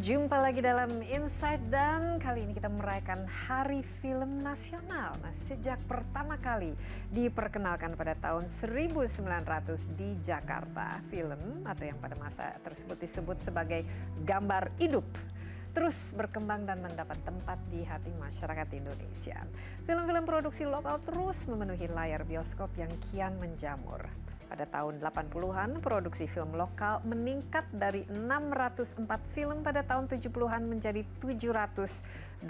jumpa lagi dalam Insight dan kali ini kita merayakan Hari Film Nasional. Nah, sejak pertama kali diperkenalkan pada tahun 1900 di Jakarta, film atau yang pada masa tersebut disebut sebagai gambar hidup terus berkembang dan mendapat tempat di hati masyarakat Indonesia. Film-film produksi lokal terus memenuhi layar bioskop yang kian menjamur. Pada tahun 80-an, produksi film lokal meningkat dari 604 film pada tahun 70-an menjadi 721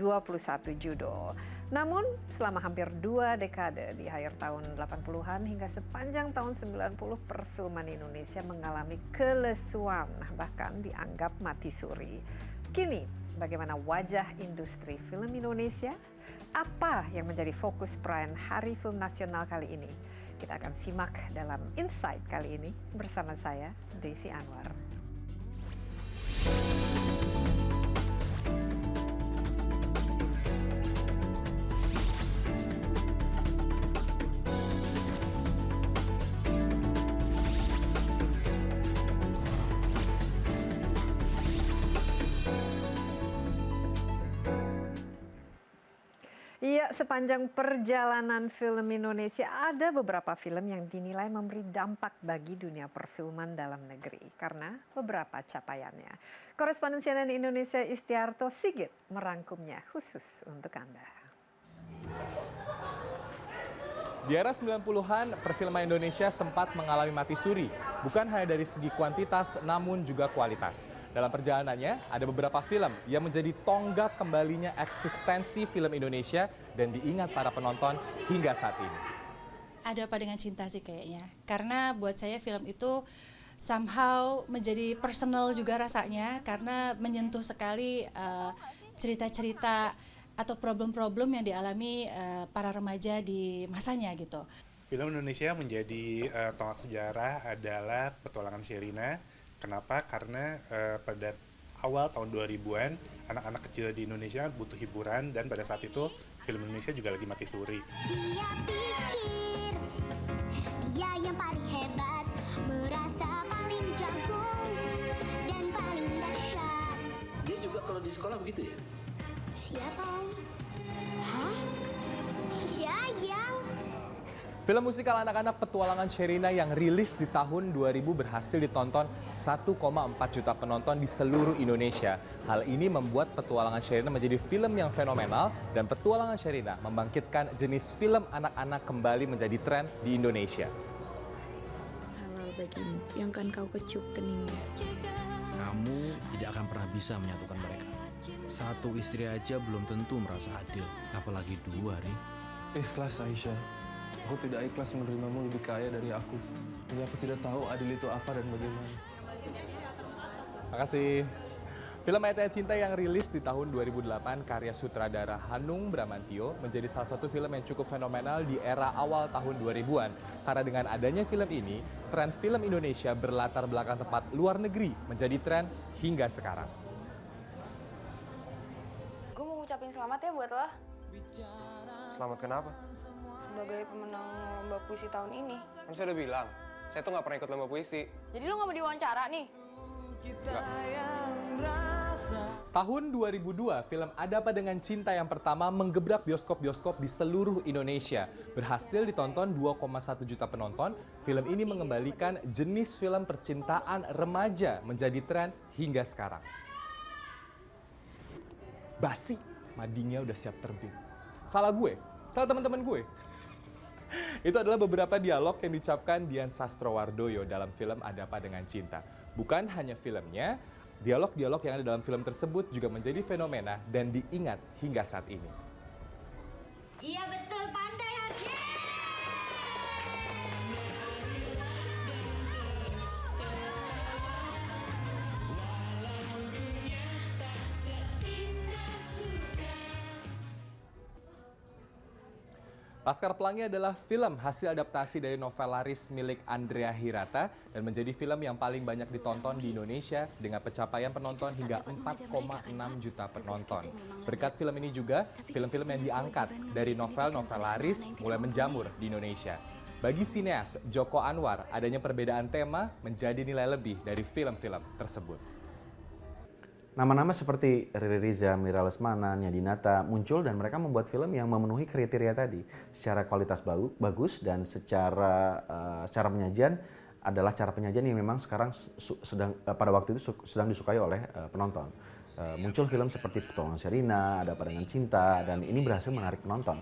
judul. Namun, selama hampir 2 dekade di akhir tahun 80-an hingga sepanjang tahun 90, perfilman Indonesia mengalami kelesuan, bahkan dianggap mati suri. Kini, bagaimana wajah industri film Indonesia? Apa yang menjadi fokus perayaan Hari Film Nasional kali ini? Kita akan simak dalam Insight kali ini bersama saya, Desi Anwar. Iya, sepanjang perjalanan film Indonesia ada beberapa film yang dinilai memberi dampak bagi dunia perfilman dalam negeri karena beberapa capaiannya. Koresponden CNN Indonesia Istiarto Sigit merangkumnya khusus untuk Anda. Di era 90-an, perfilman Indonesia sempat mengalami mati suri, bukan hanya dari segi kuantitas namun juga kualitas. Dalam perjalanannya, ada beberapa film yang menjadi tonggak kembalinya eksistensi film Indonesia dan diingat para penonton hingga saat ini. Ada apa dengan cinta sih kayaknya, karena buat saya film itu somehow menjadi personal juga rasanya, karena menyentuh sekali cerita-cerita atau problem-problem yang dialami para remaja di masanya gitu. Film Indonesia menjadi tonggak sejarah adalah Petualangan Sherina. Kenapa? Karena pada awal tahun 2000-an, anak-anak kecil di Indonesia butuh hiburan dan pada saat itu film Indonesia juga lagi mati suri. Dia pikir dia yang paling hebat, merasa paling jago dan paling dahsyat. Dia juga kalau di sekolah begitu ya? Siapa Om? Hah? Yayang. Film musikal anak-anak Petualangan Sherina yang rilis di tahun 2000 berhasil ditonton 1,4 juta penonton di seluruh Indonesia. Hal ini membuat Petualangan Sherina menjadi film yang fenomenal dan Petualangan Sherina membangkitkan jenis film anak-anak kembali menjadi tren di Indonesia. Halal bagimu yang kan kau kecup keningnya. Kamu tidak akan pernah bisa menyatukan mereka. Satu istri aja belum tentu merasa adil, apalagi dua, Ri. Ikhlas, Aisyah. Aku tidak ikhlas menerimamu lebih kaya dari aku. Jadi aku tidak tahu adil itu apa dan bagaimana. Makasih. Film Ayat Cinta yang rilis di tahun 2008 karya sutradara Hanung Bramantyo menjadi salah satu film yang cukup fenomenal di era awal tahun 2000-an. Karena dengan adanya film ini, tren film Indonesia berlatar belakang tempat luar negeri menjadi tren hingga sekarang. Gue mau ngucapin selamat ya buat lo. Selamat kenapa? Sebagai pemenang lomba puisi tahun ini. Kan saya udah bilang, saya tuh nggak pernah ikut lomba puisi. Jadi lo gak mau diwawancara nih? Tahun 2002, film Ada Apa Dengan Cinta yang pertama menggebrak bioskop-bioskop di seluruh Indonesia. Berhasil ditonton 2,1 juta penonton, film ini mengembalikan jenis film percintaan remaja menjadi tren hingga sekarang. Basi, madingnya udah siap terbit. Salah gue? Salah teman-teman gue? Itu adalah beberapa dialog yang diucapkan Dian Sastrowardoyo dalam film Ada Apa Dengan Cinta. Bukan hanya filmnya, dialog-dialog yang ada dalam film tersebut juga menjadi fenomena dan diingat hingga saat ini. Iya betul, pandai hati. Laskar Pelangi adalah film hasil adaptasi dari novel laris milik Andrea Hirata dan menjadi film yang paling banyak ditonton di Indonesia dengan pencapaian penonton hingga 4,6 juta penonton. Berkat film ini juga, film-film yang diangkat dari novel-novel laris mulai menjamur di Indonesia. Bagi sineas Joko Anwar, adanya perbedaan tema menjadi nilai lebih dari film-film tersebut. Nama-nama seperti Riri Riza, Mira Lesmana, Nia Dinata muncul dan mereka membuat film yang memenuhi kriteria tadi. Secara kualitas bagus dan secara cara penyajian adalah cara penyajian yang memang sekarang pada waktu itu sedang disukai oleh penonton. Muncul film seperti Petualangan Sherina, Ada Apa Dengan Cinta, dan ini berhasil menarik penonton.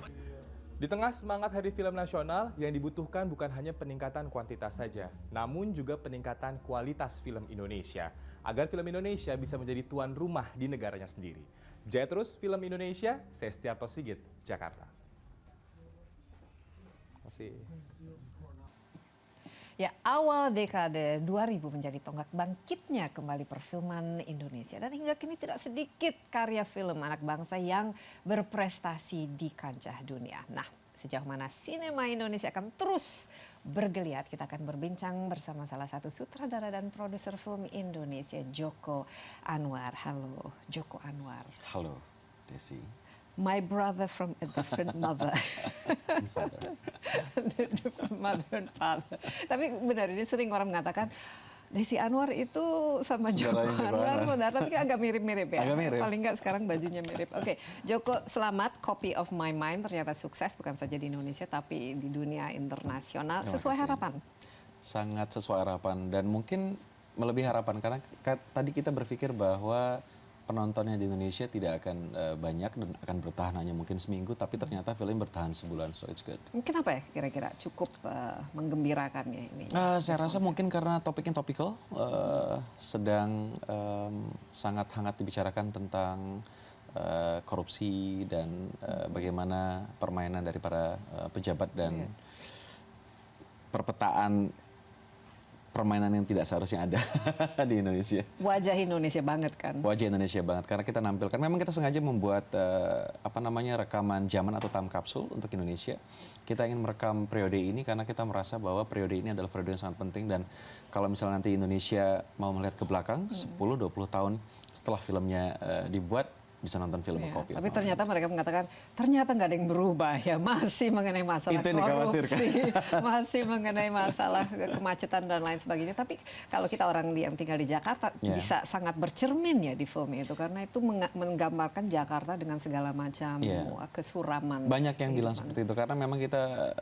Di tengah semangat Hari Film Nasional, yang dibutuhkan bukan hanya peningkatan kuantitas saja, namun juga peningkatan kualitas film Indonesia, agar film Indonesia bisa menjadi tuan rumah di negaranya sendiri. Jaya terus film Indonesia, saya Setiarto Sigit, Jakarta. Terima kasih. Ya, awal dekade 2000 menjadi tonggak bangkitnya kembali perfilman Indonesia. Dan hingga kini tidak sedikit karya film anak bangsa yang berprestasi di kancah dunia. Nah, sejauh mana sinema Indonesia akan terus bergeliat, kita akan berbincang bersama salah satu sutradara dan produser film Indonesia, Joko Anwar. Halo, Joko Anwar. Halo, Desi. My brother from a different mother. Different mother and father. Tapi benar, ini sering orang mengatakan Desi Anwar itu sama Joko Anwar, saudara, tapi agak mirip-mirip ya. Agak mirip. Paling nggak sekarang bajunya mirip. Oke, Joko, selamat. Copy of My Mind ternyata sukses bukan saja di Indonesia tapi di dunia internasional. Sesuai harapan? Sangat sesuai harapan dan mungkin melebihi harapan karena tadi kita berpikir bahwa penontonnya di Indonesia tidak akan banyak dan akan bertahan hanya mungkin seminggu, tapi ternyata film bertahan sebulan, so it's good. Kenapa ya kira-kira cukup menggembirakan ya ini? Saya rasa mungkin karena topiknya topikal, sedang sangat hangat dibicarakan tentang korupsi dan bagaimana permainan dari para pejabat dan perpetaan permainan yang tidak seharusnya ada di Indonesia. Wajah Indonesia banget kan? Wajah Indonesia banget karena kita nampilkan. Memang kita sengaja membuat rekaman zaman atau time capsule untuk Indonesia. Kita ingin merekam periode ini karena kita merasa bahwa periode ini adalah periode yang sangat penting dan kalau misalnya nanti Indonesia mau melihat ke belakang 10-20 tahun setelah filmnya dibuat bisa nonton film Kopi. Tapi ternyata mereka mengatakan ternyata nggak ada yang berubah ya, masih mengenai masalah korupsi, masih mengenai masalah kemacetan dan lain sebagainya. Tapi kalau kita orang yang tinggal di Jakarta bisa sangat bercermin ya di film itu karena itu menggambarkan Jakarta dengan segala macam kesuraman. Banyak yang bilang seperti itu karena memang kita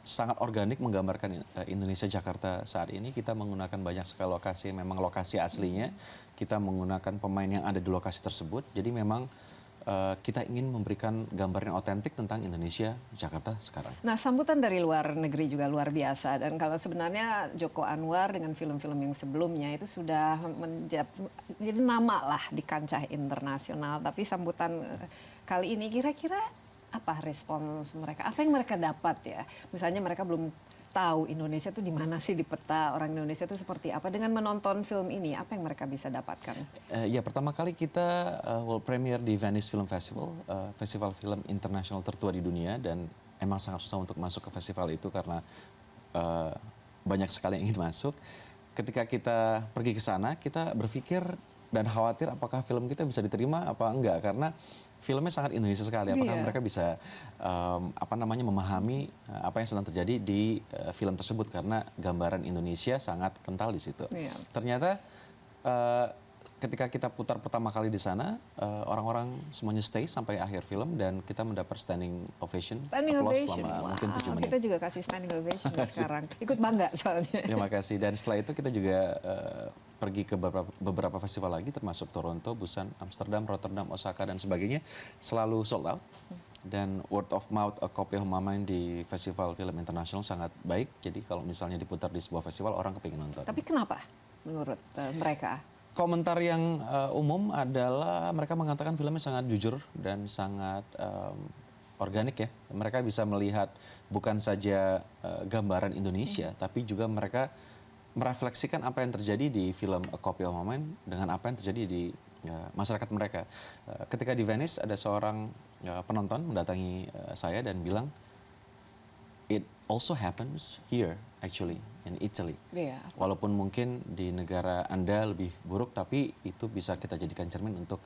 sangat organik menggambarkan Indonesia Jakarta saat ini. Kita menggunakan banyak sekali lokasi, memang lokasi aslinya. Kita menggunakan pemain yang ada di lokasi tersebut. Jadi memang kita ingin memberikan gambar yang otentik tentang Indonesia, Jakarta sekarang. Nah, sambutan dari luar negeri juga luar biasa. Dan kalau sebenarnya Joko Anwar dengan film-film yang sebelumnya itu sudah menjadi nama lah di kancah internasional. Tapi sambutan kali ini kira-kira apa respons mereka? Apa yang mereka dapat ya? Misalnya mereka belum tahu Indonesia itu di mana sih di peta orang Indonesia itu seperti apa dengan menonton film ini apa yang mereka bisa dapatkan? Ya pertama kali kita world premiere di Venice Film Festival, festival film internasional tertua di dunia dan emang sangat susah untuk masuk ke festival itu karena banyak sekali yang ingin masuk. Ketika kita pergi ke sana kita berpikir dan khawatir apakah film kita bisa diterima apa enggak karena filmnya sangat Indonesia sekali. Apakah mereka bisa memahami apa yang sedang terjadi di film tersebut karena gambaran Indonesia sangat kental di situ. Ternyata ketika kita putar pertama kali di sana, orang-orang semuanya stay sampai akhir film dan kita mendapat standing ovation. Standing ovation. Selama mungkin 7 menit. Kita juga kasih standing ovation sekarang. Ikut bangga soalnya. Terima kasih. Dan setelah itu kita juga pergi ke beberapa festival lagi termasuk Toronto, Busan, Amsterdam, Rotterdam, Osaka dan sebagainya selalu sold out dan word of mouth A Copy of My Mind di festival film internasional sangat baik jadi kalau misalnya diputar di sebuah festival orang kepingin nonton. Tapi kenapa menurut mereka? Komentar yang umum adalah mereka mengatakan filmnya sangat jujur dan sangat organik ya. Mereka bisa melihat bukan saja gambaran Indonesia tapi juga mereka merefleksikan apa yang terjadi di film A Copy of My Mind dengan apa yang terjadi di masyarakat mereka. Ketika di Venice ada seorang penonton mendatangi saya dan bilang, it also happens here actually in Italy. Walaupun mungkin di negara Anda lebih buruk, tapi itu bisa kita jadikan cermin untuk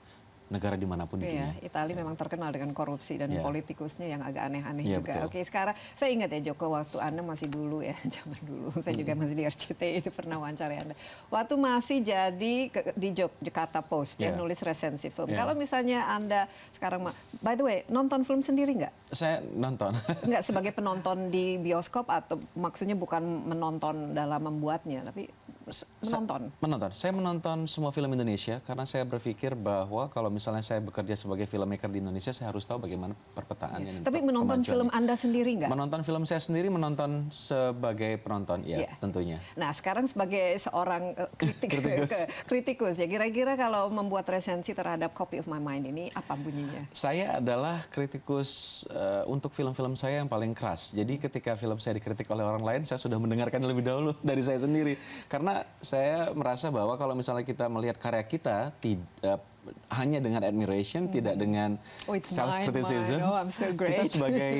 negara dimanapun di dunia. Italia memang terkenal dengan korupsi dan politikusnya yang agak aneh-aneh juga. Betul. Oke, sekarang saya ingat ya Joko, waktu Anda masih dulu ya, zaman dulu, saya juga masih di RCTI, itu pernah wawancara Anda. Waktu masih jadi di Jakarta Post, ya, nulis resensi film. Kalau misalnya Anda sekarang, by the way, nonton film sendiri nggak? Saya nonton. Nggak sebagai penonton di bioskop, atau maksudnya bukan menonton dalam membuatnya, tapi menonton? Menonton. Saya menonton semua film Indonesia karena saya berpikir bahwa kalau misalnya saya bekerja sebagai filmmaker di Indonesia, saya harus tahu bagaimana perpetaannya. Tapi menonton film Anda sendiri nggak? Menonton film saya sendiri, menonton sebagai penonton, ya tentunya. Nah, sekarang sebagai seorang kritikus ya, kira-kira kalau membuat resensi terhadap Copy of My Mind ini, apa bunyinya? Saya adalah kritikus untuk film-film saya yang paling keras. Jadi ketika film saya dikritik oleh orang lain, saya sudah mendengarkan lebih dahulu dari saya sendiri. Karena saya merasa bahwa kalau misalnya kita melihat karya kita hanya dengan admiration, tidak dengan self-criticism, kita sebagai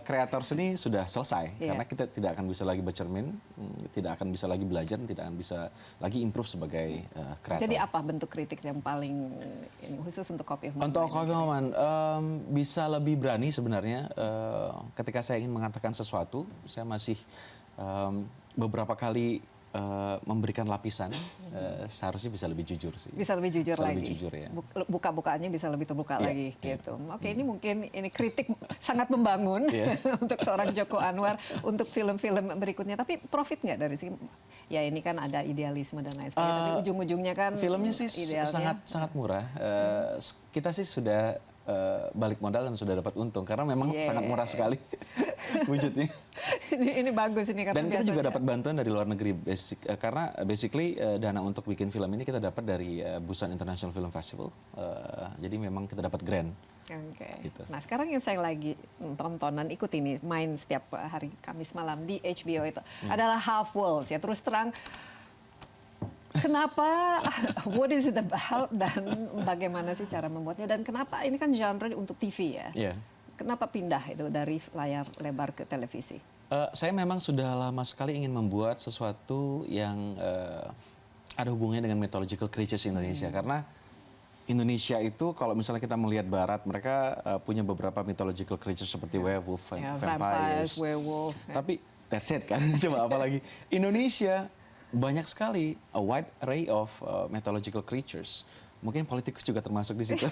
kreator seni sudah selesai. Karena kita tidak akan bisa lagi bercermin, tidak akan bisa lagi belajar, tidak akan bisa lagi improve sebagai kreator. Jadi apa bentuk kritik yang paling khusus untuk Copy of My Mind? Untuk Copy of My Mind, bisa lebih berani sebenarnya. Ketika saya ingin mengatakan sesuatu, saya masih beberapa kali memberikan lapisan, seharusnya bisa lebih jujur sih. Bisa lebih jujur bisa lagi. Lebih jujur, ya. Buka-bukaannya bisa lebih terbuka lagi gitu. Oke, ini mungkin kritik sangat membangun untuk seorang Joko Anwar untuk film-film berikutnya. Tapi profit nggak dari sini? Ya ini kan ada idealisme dan lain sebagainya. Tapi ujung-ujungnya kan filmnya sih sangat murah. Kita sih sudah balik modal dan sudah dapat untung karena memang sangat murah sekali wujudnya. Ini bagus ini karena dan kita juga dapat bantuan dari luar negeri karena basically dana untuk bikin film ini kita dapat dari Busan International Film Festival. Jadi memang kita dapat grant. Gitu. Nah sekarang yang saya lagi tontonan ikut ini main setiap hari Kamis malam di HBO itu adalah Half Worlds ya. Terus terang, kenapa, what is it about, dan bagaimana sih cara membuatnya, dan kenapa ini kan genre untuk TV ya? Kenapa pindah itu dari layar lebar ke televisi? Saya memang sudah lama sekali ingin membuat sesuatu yang ada hubungannya dengan mythological creatures Indonesia. Karena Indonesia itu kalau misalnya kita melihat Barat, mereka punya beberapa mythological creatures seperti werewolf, vampires, werewolf. Tapi that's it kan, coba apalagi Indonesia banyak sekali a wide array of mythological creatures. Mungkin politikus juga termasuk di situ.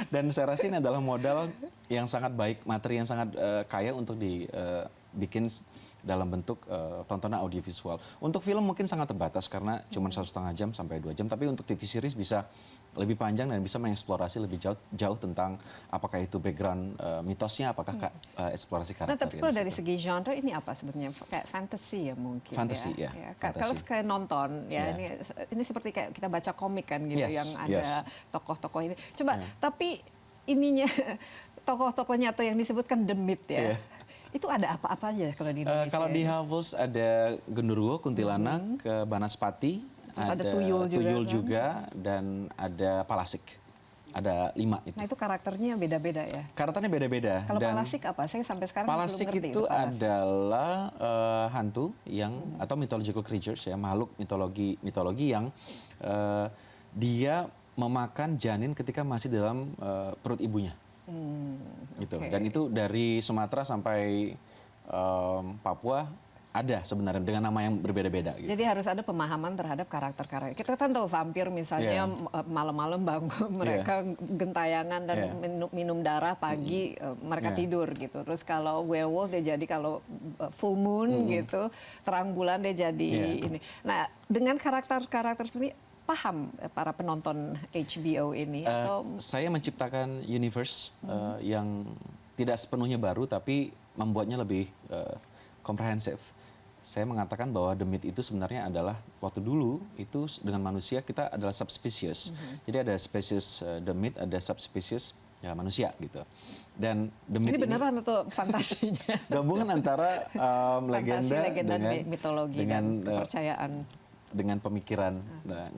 Dan saya rasa ini adalah modal yang sangat baik, materi yang sangat kaya untuk dibikin dalam bentuk tontonan audiovisual. Untuk film mungkin sangat terbatas karena cuma 1,5 jam sampai 2 jam. Tapi untuk TV series bisa lebih panjang dan bisa mengeksplorasi lebih jauh tentang apakah itu background mitosnya, apakah eksplorasi karakter. Nah, tapi kalau dari segi genre ini apa sebenarnya? Kayak fantasy ya mungkin. Fantasy ya. Kalau kayak nonton ya, ini seperti kayak kita baca komik kan gitu, yang ada tokoh-tokoh ini. Coba, tapi ininya tokoh-tokohnya atau yang disebutkan The Myth ya. Itu ada apa-apa aja kalau di Indonesia? Kalau di Half Worlds ada Genderuwo, kuntilanak, Banaspati. Terus ada tuyul juga dan ada Palasik. Ada 5 itu. Nah itu karakternya beda-beda ya? Karakternya beda-beda. Kalau Palasik apa? Saya sampai sekarang belum ngerti. Palasik itu adalah hantu yang atau mythological creatures ya, makhluk mitologi yang dia memakan janin ketika masih dalam perut ibunya. Gitu. Dan itu dari Sumatera sampai Papua ada sebenarnya dengan nama yang berbeda-beda. Gitu. Jadi harus ada pemahaman terhadap karakter-karakter. Kita kan tahu vampir misalnya malam-malam bangun mereka gentayangan dan minum darah, pagi mereka tidur gitu. Terus kalau werewolf dia jadi kalau full moon gitu, terang bulan dia jadi ini. Nah dengan karakter-karakter sendiri paham para penonton HBO ini? Atau saya menciptakan universe yang tidak sepenuhnya baru tapi membuatnya lebih komprehensif. Saya mengatakan bahwa The Myth itu sebenarnya adalah waktu dulu itu dengan manusia kita adalah subspesies. Jadi ada spesies The Myth, ada subspesies ya manusia gitu. Dan The Myth ini beneran atau fantasinya? Gabungan antara legenda dengan mitologi dan kepercayaan. Dengan pemikiran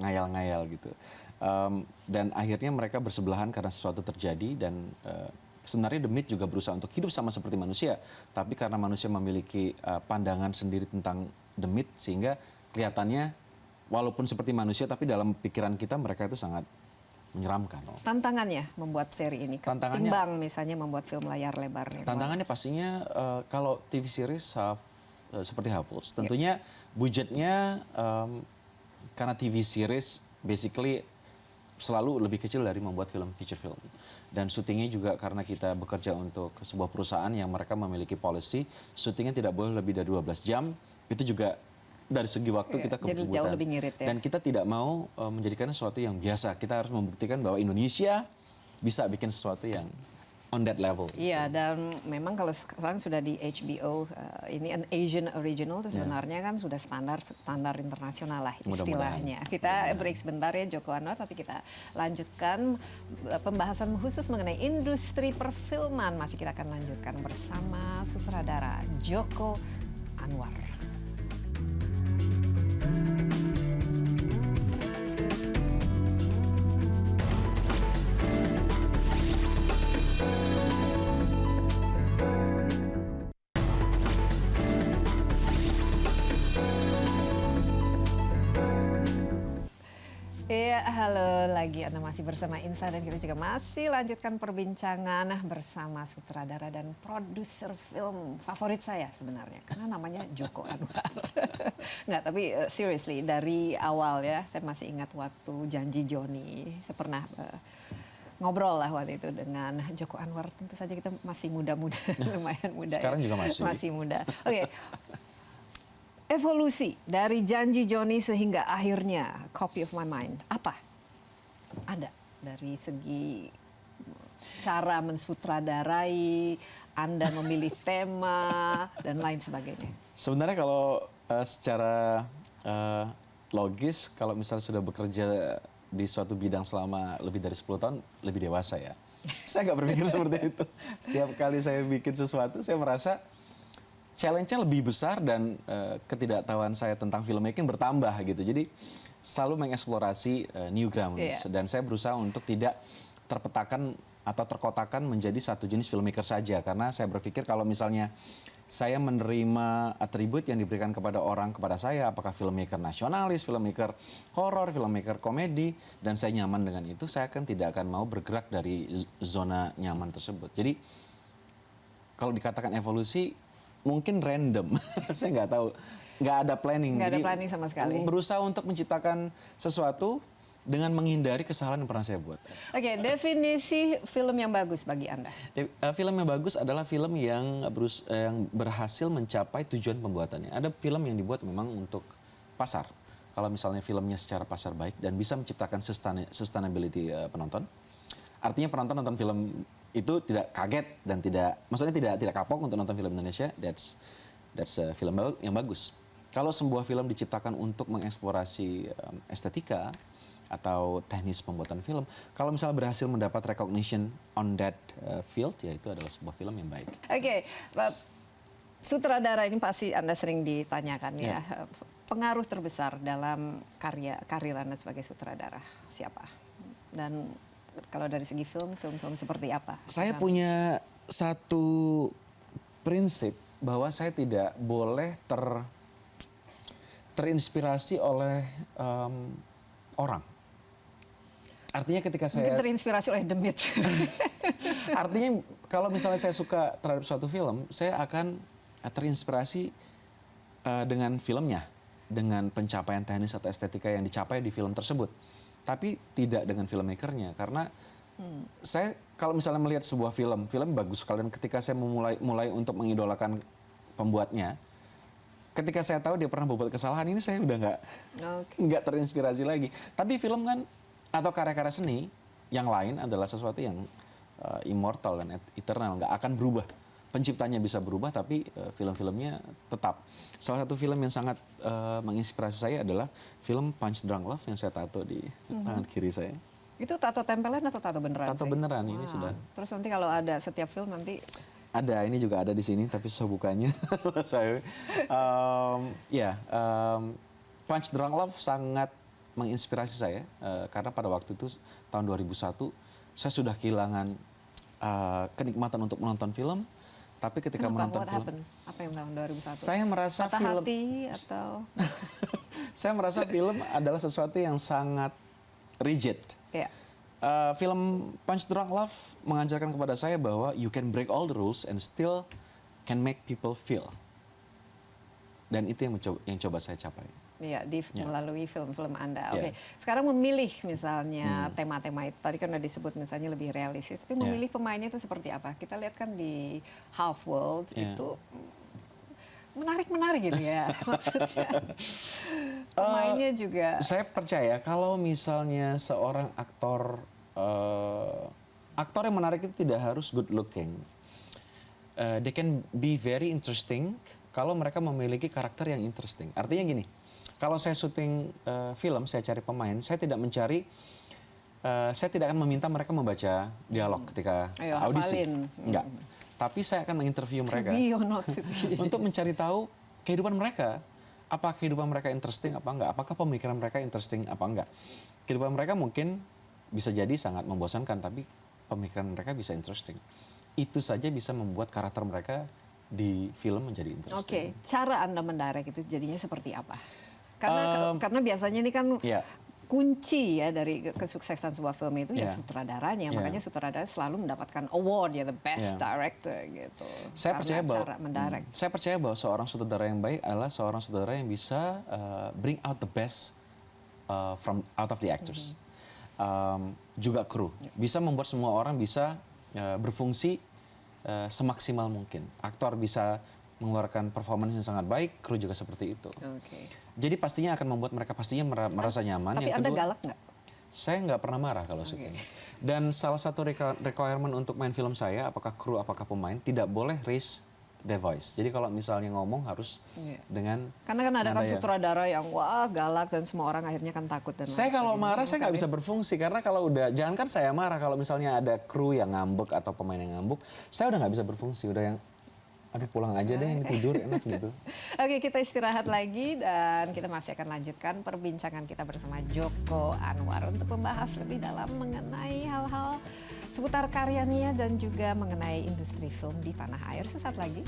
ngayal-ngayal gitu. Dan akhirnya mereka bersebelahan karena sesuatu terjadi dan sebenarnya The Myth juga berusaha untuk hidup sama seperti manusia, tapi karena manusia memiliki pandangan sendiri tentang The Myth sehingga kelihatannya walaupun seperti manusia tapi dalam pikiran kita mereka itu sangat menyeramkan. Tantangannya membuat seri ini, ketimbang misalnya membuat film layar lebar. Tantangannya pastinya kalau TV series seperti Havels, tentunya budgetnya karena TV series basically selalu lebih kecil dari membuat feature film. Dan syutingnya juga karena kita bekerja untuk sebuah perusahaan yang mereka memiliki policy, syutingnya tidak boleh lebih dari 12 jam, itu juga dari segi waktu kita kebutuhan. Jadi jauh lebih ngirit ya. Dan kita tidak mau menjadikan sesuatu yang biasa. Kita harus membuktikan bahwa Indonesia bisa bikin sesuatu yang on that level. Iya, dan memang kalau sekarang sudah di HBO, ini an Asian original itu sebenarnya kan sudah standar internasional lah istilahnya. Kita break sebentar ya Joko Anwar, tapi kita lanjutkan pembahasan khusus mengenai industri perfilman. Masih kita akan lanjutkan bersama sutradara Joko Anwar. Ya, halo lagi. Anda masih bersama Insa dan kita juga masih lanjutkan perbincangan bersama sutradara dan produser film favorit saya sebenarnya. Karena namanya Joko Anwar. Nggak, tapi seriously, dari awal ya, saya masih ingat waktu Janji Joni. Saya pernah ngobrol lah waktu itu dengan Joko Anwar. Tentu saja kita masih muda-muda, lumayan muda. Sekarang juga masih. Masih muda. Oke. Evolusi dari Janji Joni sehingga akhirnya Copy of My Mind, apa? Ada dari segi cara mensutradarai, Anda memilih tema, dan lain sebagainya. Sebenarnya kalau secara logis, kalau misalnya sudah bekerja di suatu bidang selama lebih dari 10 tahun, lebih dewasa ya. Saya nggak berpikir seperti itu. Setiap kali saya bikin sesuatu, saya merasa challenge-nya lebih besar dan ketidaktahuan saya tentang filmmaking bertambah gitu. Jadi selalu mengeksplorasi new grounds dan saya berusaha untuk tidak terpetakan atau terkotakan menjadi satu jenis filmmaker saja karena saya berpikir kalau misalnya saya menerima atribut yang diberikan kepada orang kepada saya, apakah filmmaker nasionalis, filmmaker horor, filmmaker komedi, dan saya nyaman dengan itu, saya kan tidak akan mau bergerak dari zona nyaman tersebut. Jadi kalau dikatakan evolusi mungkin random, saya nggak tahu, nggak ada planning. Nggak ada planning sama sekali. Berusaha untuk menciptakan sesuatu dengan menghindari kesalahan yang pernah saya buat. Oke, definisi film yang bagus bagi Anda? Film yang bagus adalah film yang berhasil mencapai tujuan pembuatannya. Ada film yang dibuat memang untuk pasar. Kalau misalnya filmnya secara pasar baik dan bisa menciptakan sustainability penonton, artinya penonton nonton film itu tidak kaget dan maksudnya tidak kapok untuk nonton film Indonesia. That's film yang bagus. Kalau sebuah film diciptakan untuk mengeksplorasi estetika atau teknis pembuatan film, kalau misalnya berhasil mendapat recognition on that field, ya itu adalah sebuah film yang baik. Oke, sutradara ini pasti Anda sering ditanyakan ya. Pengaruh terbesar dalam karir Anda sebagai sutradara siapa? Dan kalau dari segi film seperti apa? Saya punya satu prinsip bahwa saya tidak boleh terinspirasi oleh orang. Artinya ketika saya... Mungkin terinspirasi oleh The Myth. Artinya kalau misalnya saya suka terhadap suatu film, saya akan terinspirasi dengan filmnya, dengan pencapaian teknis atau estetika yang dicapai di film tersebut. Tapi tidak dengan filmmakernya, karena saya kalau misalnya melihat sebuah film bagus sekali dan ketika saya mulai untuk mengidolakan pembuatnya, ketika saya tahu dia pernah membuat kesalahan ini saya udah nggak terinspirasi lagi. Tapi film kan atau karya-karya seni yang lain adalah sesuatu yang immortal dan eternal, nggak akan berubah. Penciptanya bisa berubah tapi film-filmnya tetap. Salah satu film yang sangat menginspirasi saya adalah film Punch Drunk Love yang saya tato di tangan kiri saya. Itu tato tempelan atau tato beneran? Tato beneran ini sudah. Terus nanti kalau ada setiap film nanti ada, ini juga ada di sini tapi susah bukanya. Saya Punch Drunk Love sangat menginspirasi saya karena pada waktu itu tahun 2001 saya sudah kehilangan kenikmatan untuk menonton film. Tapi ketika menonton film, apa yang tahun 2001? Saya merasa patah hati atau saya merasa film adalah sesuatu yang sangat rigid. Yeah. Film Punch Drunk Love mengajarkan kepada saya bahwa you can break all the rules and still can make people feel. Dan itu yang coba saya capai. Iya, melalui film-film Anda. Yeah. Oke, sekarang memilih misalnya tema-tema itu. Tadi kan udah disebut misalnya lebih realistis, tapi memilih pemainnya itu seperti apa? Kita lihat kan di Half World itu menarik-menarik gitu ya. Maksudnya pemainnya juga. Saya percaya kalau misalnya seorang aktor yang menarik itu tidak harus good looking. They can be very interesting kalau mereka memiliki karakter yang interesting. Artinya gini, kalau saya syuting film, saya cari pemain, saya tidak akan meminta mereka membaca dialog ketika audisi. Enggak. Tapi saya akan menginterview mereka untuk mencari tahu kehidupan mereka. Apa kehidupan mereka interesting apa enggak? Apakah pemikiran mereka interesting apa enggak? Kehidupan mereka mungkin bisa jadi sangat membosankan, tapi pemikiran mereka bisa interesting. Itu saja bisa membuat karakter mereka di film menjadi interesting. Oke, cara Anda mendirect itu jadinya seperti apa? Karena biasanya ini kan kunci ya dari kesuksesan sebuah film itu ya sutradaranya. Makanya sutradara selalu mendapatkan award ya, the best director gitu. Saya percaya bahwa seorang sutradara yang baik adalah seorang sutradara yang bisa bring out the best from out of the actors. Juga kru, bisa membuat semua orang bisa berfungsi semaksimal mungkin. Aktor bisa mengeluarkan performance yang sangat baik, kru juga seperti itu. Jadi pastinya akan membuat mereka merasa nyaman. Tapi Anda galak nggak? Saya nggak pernah marah kalau syuting. Dan salah satu requirement untuk main film saya, apakah kru, apakah pemain, tidak boleh raise their voice. Jadi kalau misalnya ngomong harus dengan karena kan ada kan sutradara yang wah galak dan semua orang akhirnya kan takut dan saya kalau marah saya nggak bisa berfungsi karena kalau udah jangankan saya marah, kalau misalnya ada kru yang ngambek atau pemain yang ngambek, saya udah nggak bisa berfungsi, udah yang aduh pulang aja deh, ini tidur enak gitu. Oke, kita istirahat lagi dan kita masih akan lanjutkan perbincangan kita bersama Joko Anwar untuk membahas lebih dalam mengenai hal-hal seputar karyanya dan juga mengenai industri film di tanah air. Sesaat lagi.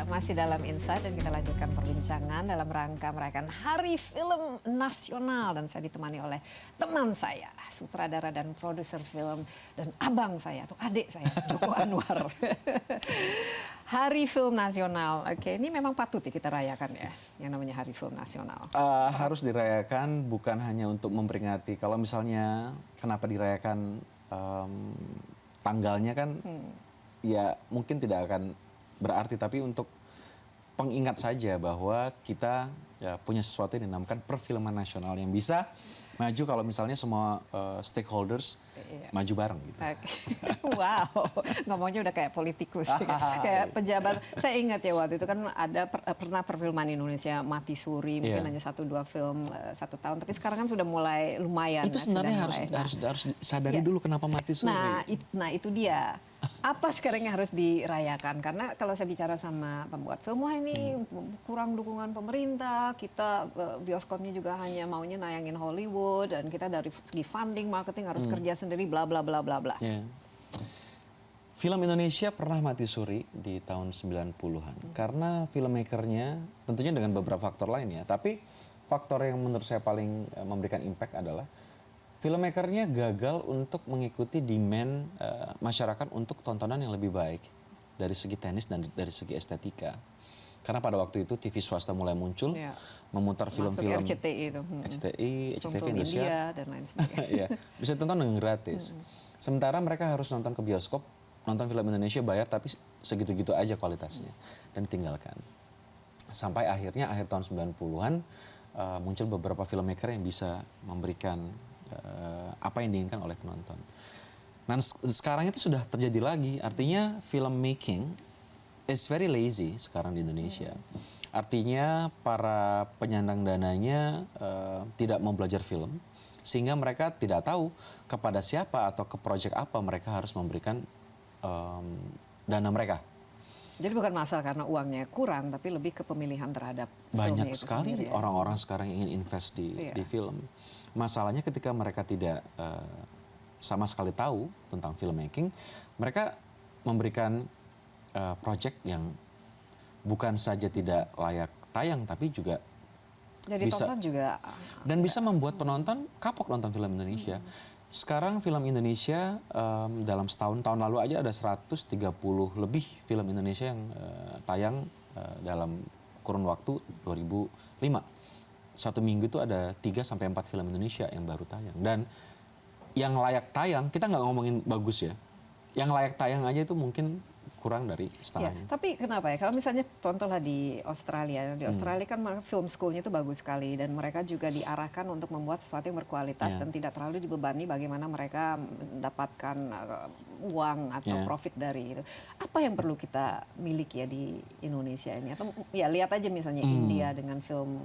Masih dalam Insight dan kita lanjutkan perbincangan dalam rangka merayakan Hari Film Nasional dan saya ditemani oleh teman saya, sutradara dan produser film dan abang saya atau adik saya, Joko Anwar. Hari Film Nasional, oke, ini memang patut ya kita rayakan ya, yang namanya Hari Film Nasional. Harus dirayakan bukan hanya untuk memperingati, kalau misalnya kenapa dirayakan tanggalnya kan ya mungkin tidak akan berarti, tapi untuk pengingat saja bahwa kita punya sesuatu yang dinamakan perfilman nasional yang bisa maju kalau misalnya semua stakeholders maju bareng gitu. Wow, ngomongnya udah kayak politikus, kayak pejabat. Saya ingat ya waktu itu kan ada pernah perfilman Indonesia mati suri, mungkin hanya 1-2 film 1 tahun, tapi sekarang kan sudah mulai lumayan. Itu sebenarnya harus sadari dulu kenapa mati suri. Nah itu dia. Apa sekarang yang harus dirayakan? Karena kalau saya bicara sama pembuat film, wah ini kurang dukungan pemerintah, kita bioskopnya juga hanya maunya nayangin Hollywood, dan kita dari segi funding, marketing harus kerja sendiri, bla bla bla bla bla. Film Indonesia pernah mati suri di tahun 90-an karena filmmakernya tentunya dengan beberapa faktor lainnya, tapi faktor yang menurut saya paling memberikan impact adalah filmmakernya gagal untuk mengikuti demand masyarakat untuk tontonan yang lebih baik dari segi teknis dan dari segi estetika. Karena pada waktu itu TV swasta mulai muncul, memutar film-film RCTI itu, SCTV Indonesia dan lain sebagainya. Bisa tonton dengan gratis. Sementara mereka harus nonton ke bioskop, nonton film Indonesia bayar tapi segitu-gitu aja kualitasnya dan ditinggalkan. Sampai akhirnya akhir tahun 90-an muncul beberapa filmmaker yang bisa memberikan apa yang diinginkan oleh penonton. Nah sekarang itu sudah terjadi lagi, artinya filmmaking is very lazy sekarang di Indonesia. Artinya para penyandang dananya tidak mau belajar film, sehingga mereka tidak tahu kepada siapa atau ke proyek apa mereka harus memberikan dana mereka. Jadi bukan masalah karena uangnya kurang, tapi lebih ke pemilihan terhadap Banyak filmnya itu sekali sendiri, ya. orang-orang sekarang yang ingin invest di film. Masalahnya ketika mereka tidak sama sekali tahu tentang filmmaking, mereka memberikan project yang bukan saja tidak layak tayang, tapi juga jadi bisa tonton juga dan bisa membuat penonton kapok nonton film Indonesia. Sekarang film Indonesia dalam setahun, tahun lalu aja ada 130 lebih film Indonesia yang tayang dalam kurun waktu 2005. Satu minggu itu ada 3 sampai 4 film Indonesia yang baru tayang. Dan yang layak tayang, kita nggak ngomongin bagus ya. Yang layak tayang aja itu mungkin kurang dari ya, setengahnya. tapi kenapa ya? Kalau misalnya contohlah di Australia kan film schoolnya itu bagus sekali dan mereka juga diarahkan untuk membuat sesuatu yang berkualitas dan tidak terlalu dibebani bagaimana mereka mendapatkan uang atau profit dari itu. Apa yang perlu kita miliki ya di Indonesia ini? Atau ya lihat aja misalnya India dengan film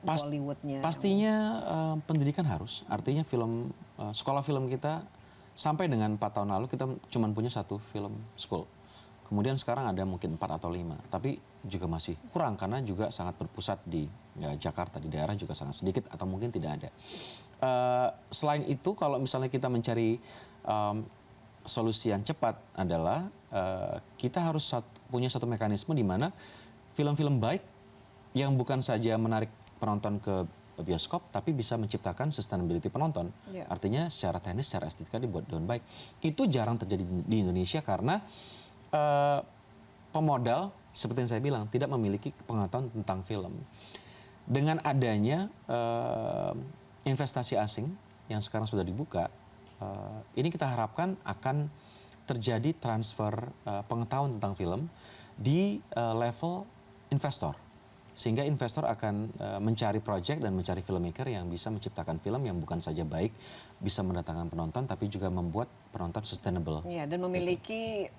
Bollywoodnya. Pastinya pendidikan harus. Artinya film sekolah film kita sampai dengan 4 tahun lalu kita cuma punya 1 film school. Kemudian sekarang ada mungkin 4 atau 5, tapi juga masih kurang karena juga sangat berpusat di Jakarta, di daerah juga sangat sedikit atau mungkin tidak ada. Selain itu, kalau misalnya kita mencari solusi yang cepat adalah kita harus punya satu mekanisme di mana film-film baik yang bukan saja menarik penonton ke bioskop, tapi bisa menciptakan sustainability penonton. Artinya secara teknis, secara estetika dibuat dengan baik. Itu jarang terjadi di Indonesia karena pemodal seperti yang saya bilang tidak memiliki pengetahuan tentang film. Dengan adanya investasi asing yang sekarang sudah dibuka, ini kita harapkan akan terjadi transfer pengetahuan tentang film di level investor. Sehingga investor akan mencari project dan mencari filmmaker yang bisa menciptakan film yang bukan saja baik, bisa mendatangkan penonton, tapi juga membuat penonton sustainable. Iya, dan memiliki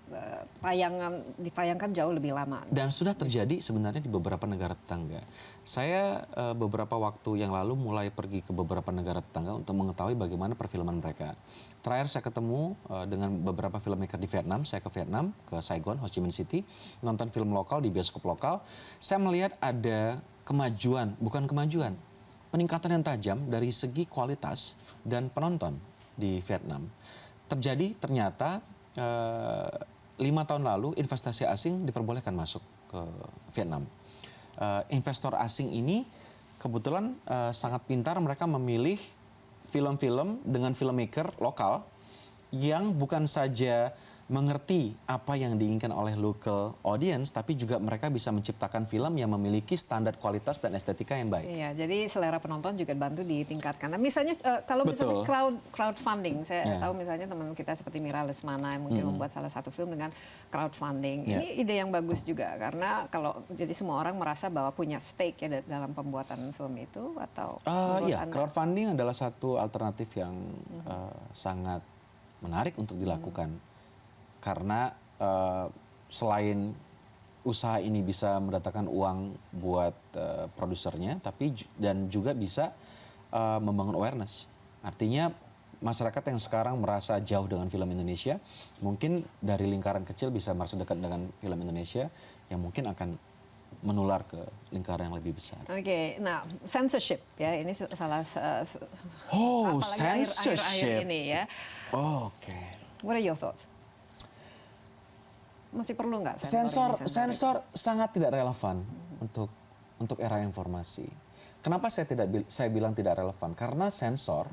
ditayangkan jauh lebih lama. Dan sudah terjadi sebenarnya di beberapa negara tetangga. Saya beberapa waktu yang lalu mulai pergi ke beberapa negara tetangga untuk mengetahui bagaimana perfilman mereka. Terakhir saya ketemu dengan beberapa filmmaker di Vietnam. Saya ke Vietnam, ke Saigon, Ho Chi Minh City, nonton film lokal di bioskop lokal. Saya melihat ada kemajuan, bukan kemajuan, peningkatan yang tajam dari segi kualitas dan penonton di Vietnam. Terjadi ternyata 5 tahun lalu investasi asing diperbolehkan masuk ke Vietnam. Investor asing ini kebetulan sangat pintar, mereka memilih film-film dengan filmmaker lokal yang bukan saja mengerti apa yang diinginkan oleh local audience, tapi juga mereka bisa menciptakan film yang memiliki standar kualitas dan estetika yang baik. Iya, jadi selera penonton juga bantu ditingkatkan. Nah, misalnya kalau misalnya crowdfunding, saya tahu misalnya teman kita seperti Mira Lesmana yang mungkin membuat salah satu film dengan crowdfunding. Ini ide yang bagus juga karena kalau jadi semua orang merasa bahwa punya stake ya dalam pembuatan film itu atau iya, crowdfunding adalah satu alternatif yang sangat menarik untuk dilakukan. Karena selain usaha ini bisa mendatangkan uang buat produsernya, tapi dan juga bisa membangun awareness. Artinya masyarakat yang sekarang merasa jauh dengan film Indonesia, mungkin dari lingkaran kecil bisa merasa dekat dengan film Indonesia, yang mungkin akan menular ke lingkaran yang lebih besar. Oke, nah censorship ya ini salah censorship akhir-akhir ini ya. Oke. What are your thoughts? Masih perlu nggak sensor sangat tidak relevan untuk era informasi. Kenapa saya bilang tidak relevan? Karena sensor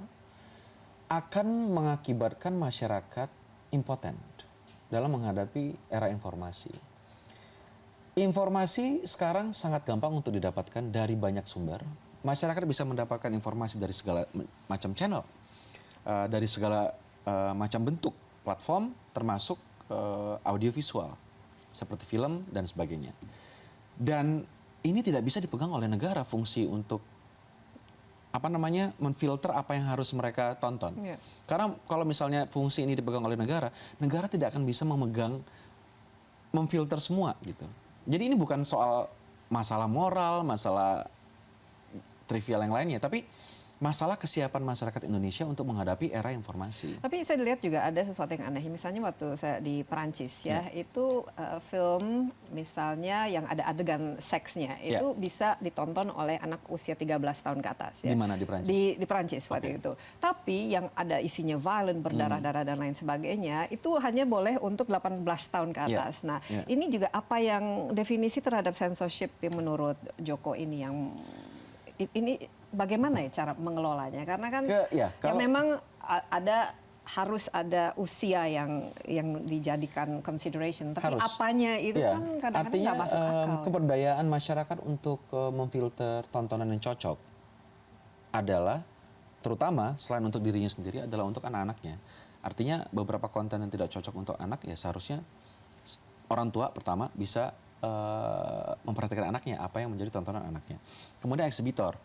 akan mengakibatkan masyarakat impoten dalam menghadapi era informasi. Informasi sekarang sangat gampang untuk didapatkan dari banyak sumber. Masyarakat bisa mendapatkan informasi dari segala macam channel, dari segala macam bentuk platform, termasuk audiovisual seperti film dan sebagainya. Dan ini tidak bisa dipegang oleh negara fungsi untuk menfilter apa yang harus mereka tonton. Karena kalau misalnya fungsi ini dipegang oleh negara, negara tidak akan bisa memfilter semua gitu. Jadi ini bukan soal masalah moral, masalah trivial yang lainnya, tapi masalah kesiapan masyarakat Indonesia untuk menghadapi era informasi. Tapi saya lihat juga ada sesuatu yang aneh. Misalnya waktu saya di Perancis ya, itu film misalnya yang ada adegan seksnya itu bisa ditonton oleh anak usia 13 tahun ke atas. Ya. Di mana di Perancis? Di Perancis waktu itu. Tapi yang ada isinya violent, berdarah-darah dan lain sebagainya, itu hanya boleh untuk 18 tahun ke atas. Nah, ini juga apa yang definisi terhadap censorship yang menurut Joko ini yang ini bagaimana ya cara mengelolanya? Karena kan ya memang harus ada usia yang dijadikan consideration. Tapi apanya itu kan kadang-kadang nggak masuk akal. Artinya keberdayaan masyarakat untuk memfilter tontonan yang cocok adalah terutama selain untuk dirinya sendiri adalah untuk anak-anaknya. Artinya beberapa konten yang tidak cocok untuk anak ya seharusnya orang tua pertama bisa memperhatikan anaknya, apa yang menjadi tontonan anaknya. Kemudian eksibitor,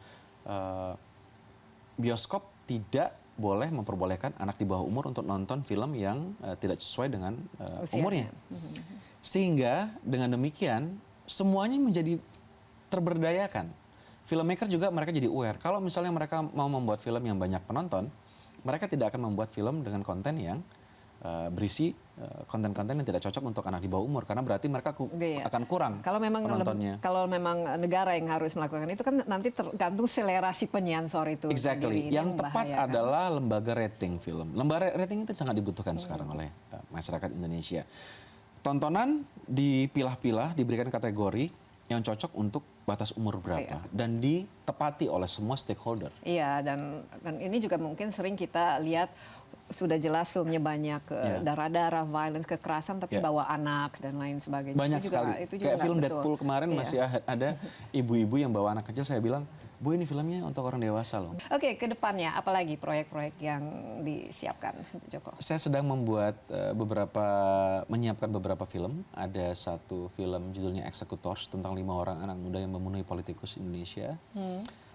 bioskop tidak boleh memperbolehkan anak di bawah umur untuk nonton film yang tidak sesuai dengan umurnya. Sehingga dengan demikian semuanya menjadi terberdayakan. Filmmaker juga mereka jadi aware. Kalau misalnya mereka mau membuat film yang banyak penonton, mereka tidak akan membuat film dengan konten yang berisi konten-konten yang tidak cocok untuk anak di bawah umur karena berarti mereka akan kurang penontonnya. Kalau memang negara yang harus melakukan itu kan nanti tergantung selerasi penyansor itu. Exactly. Yang tepat adalah lembaga rating film. Lembaga rating itu sangat dibutuhkan sekarang oleh masyarakat Indonesia. Tontonan dipilah-pilah, diberikan kategori yang cocok untuk batas umur berapa dan ditepati oleh semua stakeholder. Iya, dan ini juga mungkin sering kita lihat sudah jelas filmnya banyak darah-darah, violence, kekerasan, tapi bawa anak dan lain sebagainya. Banyak sekali. Itu juga kayak film Deadpool kemarin masih ada ibu-ibu yang bawa anak kecil. Saya bilang, Bu ini filmnya untuk orang dewasa loh. Oke, ke depannya apalagi proyek-proyek yang disiapkan, Joko? Saya sedang menyiapkan beberapa film. Ada satu film judulnya Executors tentang 5 orang anak muda yang memenuhi politikus Indonesia.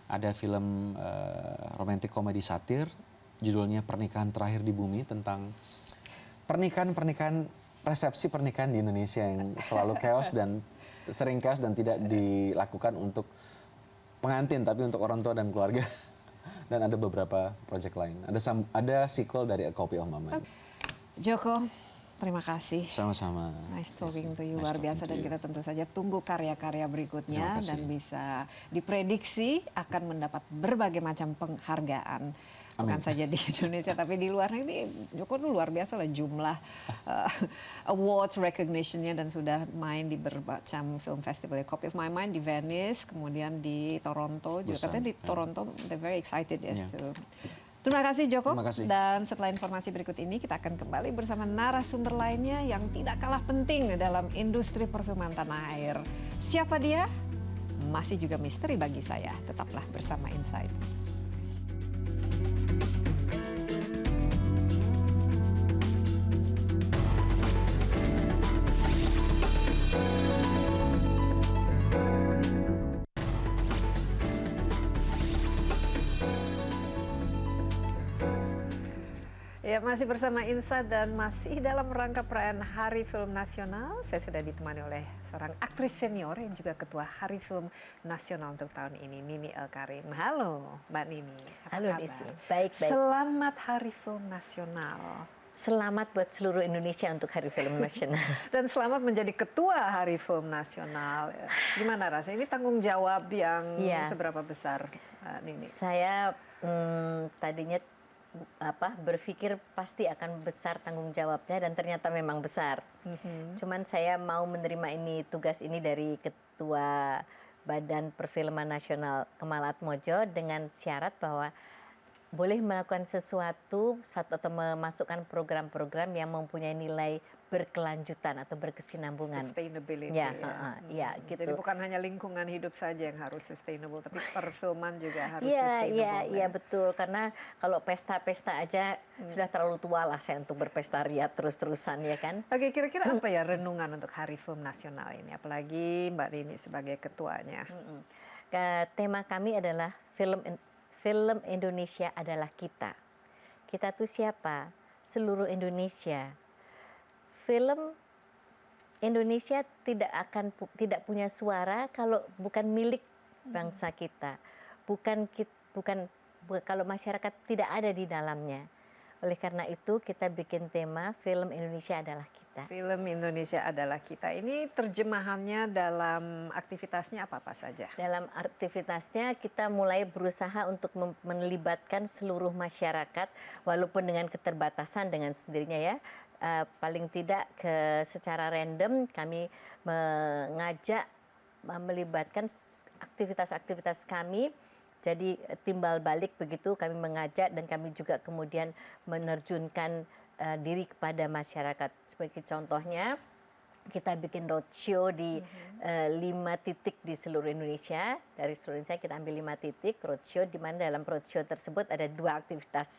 Ada film romantic komedi satir judulnya Pernikahan Terakhir di Bumi tentang pernikahan resepsi pernikahan di Indonesia yang selalu sering chaos dan tidak dilakukan untuk pengantin tapi untuk orang tua dan keluarga. Dan ada beberapa proyek lain. Ada sequel dari A Copy of My Mind. Joko, terima kasih. Sama-sama. Nice talking to you, luar biasa, dan kita tentu saja tunggu karya-karya berikutnya dan bisa diprediksi akan mendapat berbagai macam penghargaan. Bukan saja di Indonesia tapi di luar negeri. Joko itu luar biasa lah jumlah awards recognition-nya dan sudah main di berbagai film festival. Copy of My Mind di Venice, kemudian di Toronto juga. Katanya di Toronto they're very excited ya. Terima kasih Joko. Terima kasih. Dan setelah informasi berikut ini kita akan kembali bersama narasumber lainnya yang tidak kalah penting dalam industri perfilman tanah air. Siapa dia? Masih juga misteri bagi saya. Tetaplah bersama Insight. Ya, masih bersama Insight dan masih dalam rangka perayaan Hari Film Nasional. Saya sudah ditemani oleh seorang aktris senior yang juga ketua Hari Film Nasional untuk tahun ini, Nini Elkarim. Halo, Mbak Nini. Halo, Desi. Baik. Selamat Hari Film Nasional. Selamat buat seluruh Indonesia untuk Hari Film Nasional. Dan selamat menjadi ketua Hari Film Nasional. Gimana rasanya? Ini tanggung jawab yang seberapa besar, Nini? Saya tadinya berpikir pasti akan besar tanggung jawabnya dan ternyata memang besar. Cuman saya mau menerima tugas ini dari Ketua Badan Perfilman Nasional Kemal Atmojo dengan syarat bahwa boleh melakukan sesuatu atau memasukkan program-program yang mempunyai nilai berkelanjutan atau berkesinambungan. Sustainability. Gitu. Jadi bukan hanya lingkungan hidup saja yang harus sustainable, tapi perfilman juga harus sustainable. Iya, betul. Karena kalau pesta-pesta aja sudah terlalu tua lah saya untuk berpesta ria terus-terusan, ya kan? Oke, kira-kira apa ya renungan untuk Hari Film Nasional ini? Apalagi Mbak Nini sebagai ketuanya. Tema kami adalah film Indonesia adalah kita. Kita tuh siapa? Seluruh Indonesia. Film Indonesia tidak punya suara kalau bukan milik bangsa kita. Bukan kalau masyarakat tidak ada di dalamnya. Oleh karena itu kita bikin tema film Indonesia adalah kita. Film Indonesia adalah kita. Ini terjemahannya dalam aktivitasnya apa-apa saja? Dalam aktivitasnya kita mulai berusaha untuk melibatkan seluruh masyarakat, walaupun dengan keterbatasan dengan sendirinya ya. Paling tidak secara random kami mengajak melibatkan aktivitas-aktivitas kami. Jadi timbal balik begitu kami mengajak dan kami juga kemudian menerjunkan diri kepada masyarakat. Sebagai contohnya kita bikin roadshow di 5 titik di seluruh Indonesia. Dari seluruh Indonesia kita ambil 5 titik roadshow, di mana dalam roadshow tersebut ada 2 aktivitas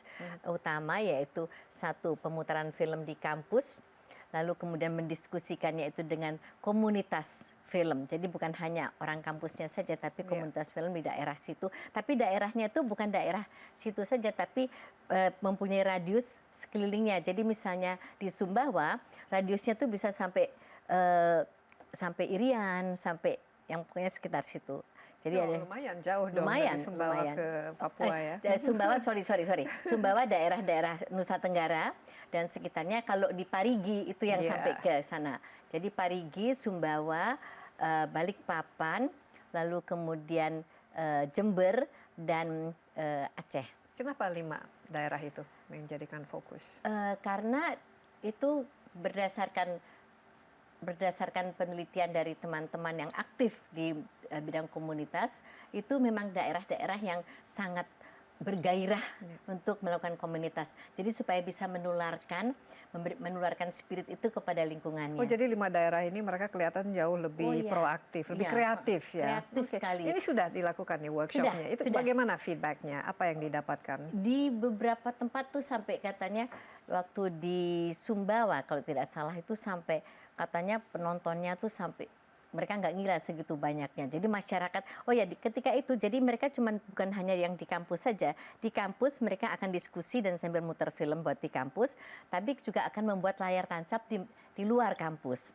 utama, yaitu 1 pemutaran film di kampus, lalu kemudian mendiskusikannya itu dengan komunitas film. Jadi bukan hanya orang kampusnya saja, tapi komunitas film di daerah situ. Tapi daerahnya itu bukan daerah situ saja, tapi mempunyai radius sekelilingnya. Jadi misalnya di Sumbawa, radiusnya itu bisa sampai Irian, sampai yang pokoknya sekitar situ. Jadi ada lumayan jauh dong lumayan, dari Sumbawa lumayan. ke Papua ya. Sumbawa, sorry. Sumbawa daerah-daerah Nusa Tenggara dan sekitarnya. Kalau di Parigi itu yang sampai ke sana. Jadi Parigi, Sumbawa, Balikpapan, lalu kemudian Jember dan Aceh. Kenapa 5 daerah itu menjadikan fokus? Karena itu berdasarkan penelitian dari teman-teman yang aktif di bidang komunitas, itu memang daerah-daerah yang sangat bergairah untuk melakukan komunitas. Jadi supaya bisa menularkan spirit itu kepada lingkungannya. Oh, jadi 5 daerah ini mereka kelihatan jauh lebih proaktif, lebih kreatif ya. Kreatif sekali. Ini sudah dilakukan nih workshopnya. Itu sudah. bagaimana feedbacknya? Apa yang didapatkan? Di beberapa tempat tuh sampai katanya waktu di Sumbawa kalau tidak salah itu sampai katanya penontonnya tuh sampai mereka nggak ngira segitu banyaknya. Jadi masyarakat, ketika itu, jadi mereka bukan hanya yang di kampus saja. Di kampus mereka akan diskusi dan sambil muter film buat di kampus, tapi juga akan membuat layar tancap di luar kampus.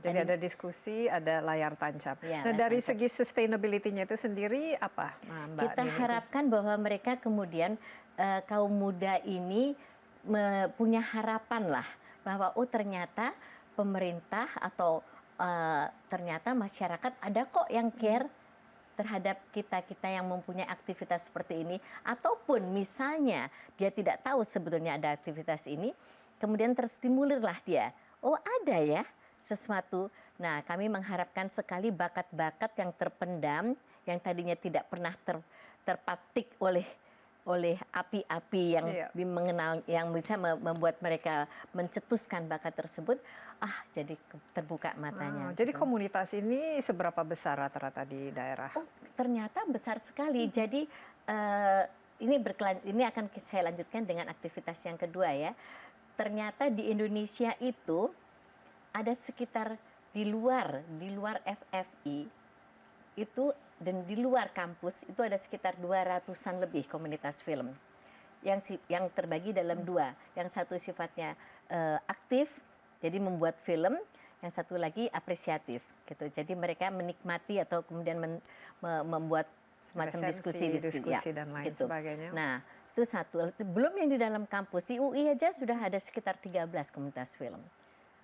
Jadi ada diskusi, ada layar tancap. Ya, nah dari segi sustainability-nya itu sendiri apa, Mbak? Kita harapkan bahwa mereka kemudian kaum muda ini punya harapan lah bahwa ternyata pemerintah atau ternyata masyarakat ada kok yang care terhadap kita yang mempunyai aktivitas seperti ini, ataupun misalnya dia tidak tahu sebetulnya ada aktivitas ini, kemudian terstimulirlah dia, ada ya sesuatu. Nah, kami mengharapkan sekali bakat-bakat yang terpendam, yang tadinya tidak pernah terpatik oleh api-api yang mengenal, yang bisa membuat mereka mencetuskan bakat tersebut, jadi terbuka matanya. Jadi komunitas ini seberapa besar rata-rata di daerah? Ternyata besar sekali. Jadi ini akan saya lanjutkan dengan aktivitas yang kedua ya. Ternyata di Indonesia itu ada sekitar di luar FFI itu, dan di luar kampus itu ada sekitar 200-an lebih komunitas film yang terbagi dalam 2. Yang satu sifatnya aktif, jadi membuat film, yang satu lagi apresiatif gitu. Jadi mereka menikmati atau kemudian membuat semacam diskusi dan lain gitu. sebagainya. Nah, itu satu. Belum yang di dalam kampus, di UI aja sudah ada sekitar 13 komunitas film.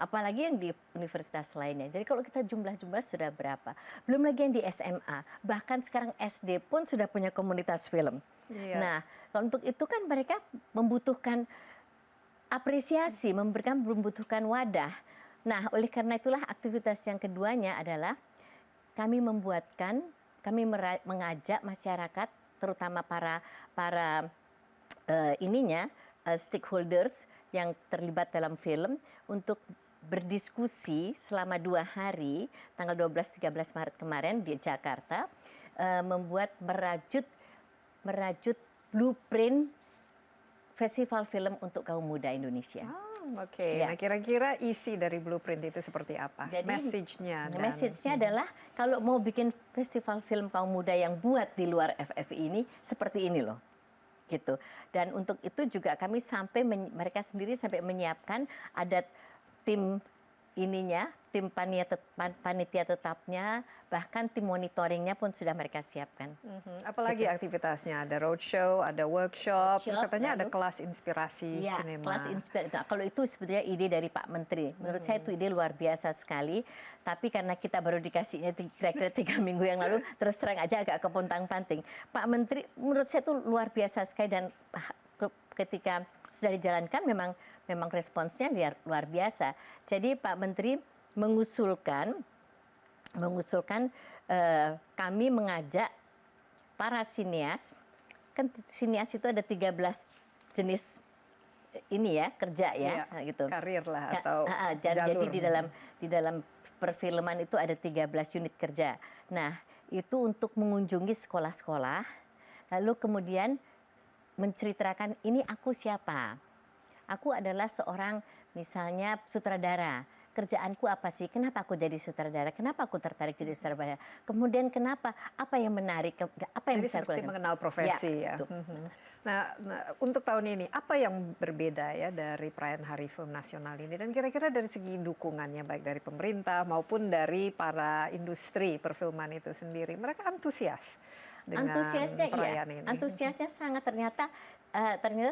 Apalagi yang di universitas lainnya. Jadi kalau kita jumlah sudah berapa? Belum lagi yang di SMA. Bahkan sekarang SD pun sudah punya komunitas film. Nah, untuk itu kan mereka membutuhkan apresiasi, membutuhkan wadah. Nah, oleh karena itulah aktivitas yang keduanya adalah kami mengajak masyarakat, terutama para stakeholders yang terlibat dalam film, untuk berdiskusi selama 2 hari, tanggal 12-13 Maret kemarin di Jakarta, merajut blueprint festival film untuk kaum muda Indonesia. Nah kira-kira isi dari blueprint itu seperti apa? Jadi message-nya adalah kalau mau bikin festival film kaum muda yang buat di luar FFI ini, seperti ini loh. Gitu. Dan untuk itu juga kami mereka sendiri sampai menyiapkan ada tim ininya, tim panitia tetapnya, bahkan tim monitoringnya pun sudah mereka siapkan. Apalagi aktivitasnya? Ada roadshow, ada workshop, katanya ada lalu kelas inspirasi ya, sinema. kelas inspirasi. Nah, kalau itu sebetulnya ide dari Pak Menteri. Menurut saya itu ide luar biasa sekali. Tapi karena kita baru dikasihnya kira-kira 3 minggu yang lalu, terus terang aja agak kepontang-panting. Pak Menteri menurut saya itu luar biasa sekali, dan ketika sudah dijalankan memang responsnya luar biasa. Jadi Pak Menteri mengusulkan kami mengajak para sinias, kan sinias itu ada 13 jenis ini ya, kerja ya, gitu. Karir lah atau jalur. Jadi di dalam perfilman itu ada 13 unit kerja. Nah, itu untuk mengunjungi sekolah-sekolah, lalu kemudian menceritakan ini aku siapa. Aku adalah seorang misalnya sutradara. Kerjaanku apa sih? Kenapa aku jadi sutradara? Kenapa aku tertarik jadi sutradara? Kemudian kenapa? Apa yang menarik? Apa yang Jadi bisa aku seperti lakukan? mengenal profesi ya. Nah, untuk tahun ini apa yang berbeda ya dari perayaan Hari Film Nasional ini, dan kira-kira dari segi dukungannya baik dari pemerintah maupun dari para industri perfilman itu sendiri, mereka antusias dengan perayaan ini? Antusiasnya ternyata